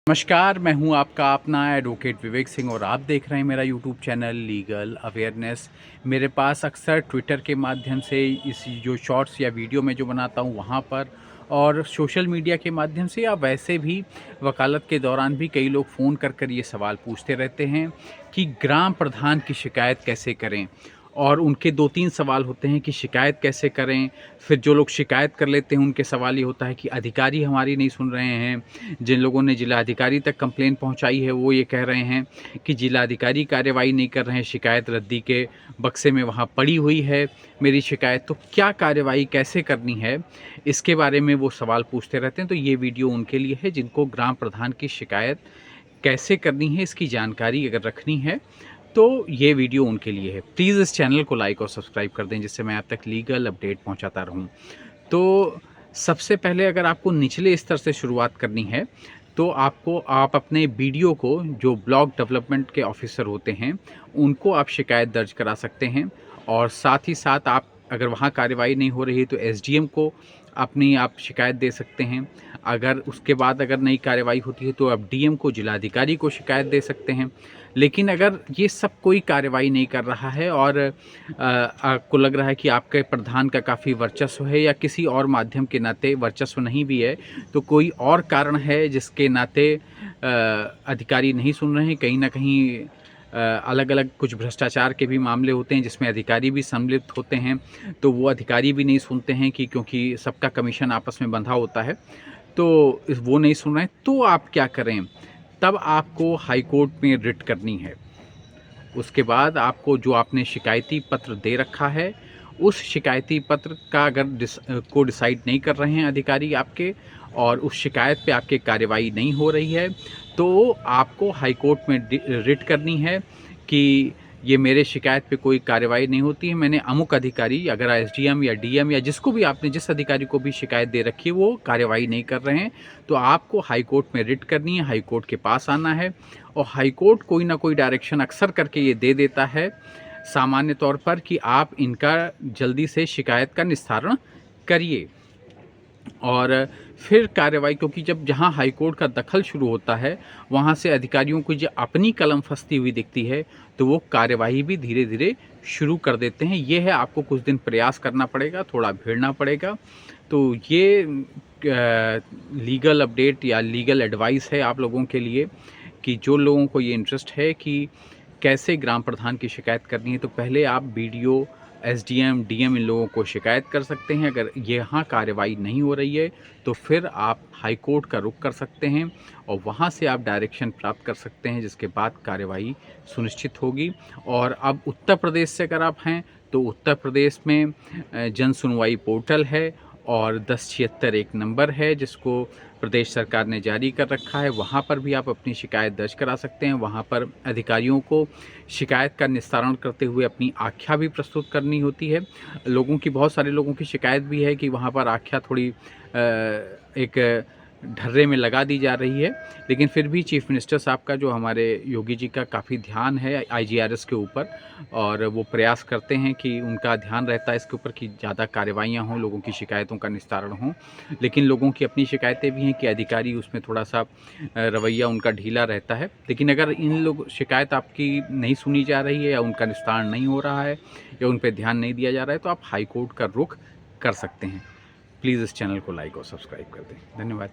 नमस्कार, मैं हूं आपका अपना एडवोकेट विवेक सिंह और आप देख रहे हैं मेरा यूट्यूब चैनल लीगल अवेयरनेस। मेरे पास अक्सर ट्विटर के माध्यम से इस जो शॉर्ट्स या वीडियो में जो बनाता हूं वहां पर और सोशल मीडिया के माध्यम से या वैसे भी वकालत के दौरान भी कई लोग फ़ोन कर ये सवाल पूछते रहते हैं कि ग्राम प्रधान की शिकायत कैसे करें। और उनके 2-3 सवाल होते हैं कि शिकायत कैसे करें। फिर जो लोग शिकायत कर लेते हैं उनके सवाल ये होता है कि अधिकारी हमारी नहीं सुन रहे हैं। जिन लोगों ने जिला अधिकारी तक कंप्लेंट पहुंचाई है वो ये कह रहे हैं कि जिला अधिकारी कार्रवाई नहीं कर रहे हैं, शिकायत रद्दी के बक्से में वहाँ पड़ी हुई है मेरी शिकायत। तो क्या कार्रवाई कैसे करनी है, इसके बारे में वो सवाल पूछते रहते हैं। तो ये वीडियो उनके लिए है जिनको ग्राम प्रधान की शिकायत कैसे करनी है इसकी जानकारी अगर रखनी है तो ये वीडियो उनके लिए है। प्लीज़ इस चैनल को लाइक और सब्सक्राइब कर दें जिससे मैं आप तक लीगल अपडेट पहुंचाता रहूं। तो सबसे पहले अगर आपको निचले स्तर से शुरुआत करनी है तो आप अपने बीडीओ को, जो ब्लॉक डेवलपमेंट के ऑफिसर होते हैं, उनको आप शिकायत दर्ज करा सकते हैं। और साथ ही साथ आप अगर वहाँ कार्रवाई नहीं हो रही है तो एसडीएम को अपनी आप शिकायत दे सकते हैं। अगर उसके बाद अगर नई कार्रवाई होती है तो आप डीएम को, जिलाधिकारी को शिकायत दे सकते हैं। लेकिन अगर ये सब कोई कार्रवाई नहीं कर रहा है और आपको लग रहा है कि आपके प्रधान का काफ़ी वर्चस्व है या किसी और माध्यम के नाते वर्चस्व नहीं भी है, तो कोई और कारण है जिसके नाते अधिकारी नहीं सुन रहे हैं, कहीं ना कहीं अलग-अलग कुछ भ्रष्टाचार के भी मामले होते हैं जिसमें अधिकारी भी सम्मिलित होते हैं, तो वो अधिकारी भी नहीं सुनते हैं कि क्योंकि सबका कमीशन आपस में बंधा होता है, तो वो नहीं सुन रहे हैं। तो आप क्या करें? तब आपको हाई कोर्ट में रिट करनी है। उसके बाद आपको जो आपने शिकायती पत्र दे रखा है, उस शिकायती पत्र का अगर डिसाइड नहीं कर रहे हैं अधिकारी आपके और उस शिकायत पे आपकी कार्रवाई नहीं हो रही है, तो आपको हाई कोर्ट में रिट करनी है कि ये मेरे शिकायत पे कोई कार्रवाई नहीं होती है। मैंने अमुक अधिकारी, अगर एसडीएम या डीएम या जिसको भी आपने जिस अधिकारी को भी शिकायत दे रखी है वो कार्रवाई नहीं कर रहे हैं, तो आपको हाई कोर्ट में रिट करनी है, हाई कोर्ट के पास आना है। और हाई कोर्ट कोई ना कोई डायरेक्शन अक्सर करके ये दे देता है सामान्य तौर पर कि आप इनका जल्दी से शिकायत का निस्तारण करिए। और फिर कार्रवाई, क्योंकि जब जहाँ हाई कोर्ट का दखल शुरू होता है वहाँ से अधिकारियों को जो अपनी कलम फंसती हुई दिखती है तो वो कार्रवाई भी धीरे धीरे शुरू कर देते हैं। ये है, आपको कुछ दिन प्रयास करना पड़ेगा, थोड़ा भिड़ना पड़ेगा। तो ये लीगल अपडेट या लीगल एडवाइस है आप लोगों के लिए कि जो लोगों को ये इंटरेस्ट है कि कैसे ग्राम प्रधान की शिकायत करनी है, तो पहले आप बीडीओ, एसडीएम, डीएम इन लोगों को शिकायत कर सकते हैं। अगर यहाँ कार्रवाई नहीं हो रही है तो फिर आप हाई कोर्ट का रुख कर सकते हैं और वहाँ से आप डायरेक्शन प्राप्त कर सकते हैं जिसके बाद कार्रवाई सुनिश्चित होगी। और अब उत्तर प्रदेश से अगर आप हैं तो उत्तर प्रदेश में जन सुनवाई पोर्टल है और 1076 एक नंबर है जिसको प्रदेश सरकार ने जारी कर रखा है। वहाँ पर भी आप अपनी शिकायत दर्ज करा सकते हैं। वहाँ पर अधिकारियों को शिकायत का निस्तारण करते हुए अपनी आख्या भी प्रस्तुत करनी होती है। बहुत सारे लोगों की शिकायत भी है कि वहाँ पर आख्या थोड़ी एक ढर्रे में लगा दी जा रही है, लेकिन फिर भी चीफ मिनिस्टर साहब का, जो हमारे योगी जी का काफ़ी ध्यान है आईजीआरएस के ऊपर, और वो प्रयास करते हैं कि उनका ध्यान रहता है इसके ऊपर कि ज़्यादा कार्रवाइयाँ हों, लोगों की शिकायतों का निस्तारण हो। लेकिन लोगों की अपनी शिकायतें भी हैं कि अधिकारी उसमें थोड़ा सा रवैया उनका ढीला रहता है। लेकिन अगर इन लोग शिकायत आपकी नहीं सुनी जा रही है या उनका निस्तारण नहीं हो रहा है या उन पर ध्यान नहीं दिया जा रहा है तो आप हाई कोर्ट का रुख कर सकते हैं। प्लीज़ इस चैनल को लाइक और सब्सक्राइब कर दें। धन्यवाद।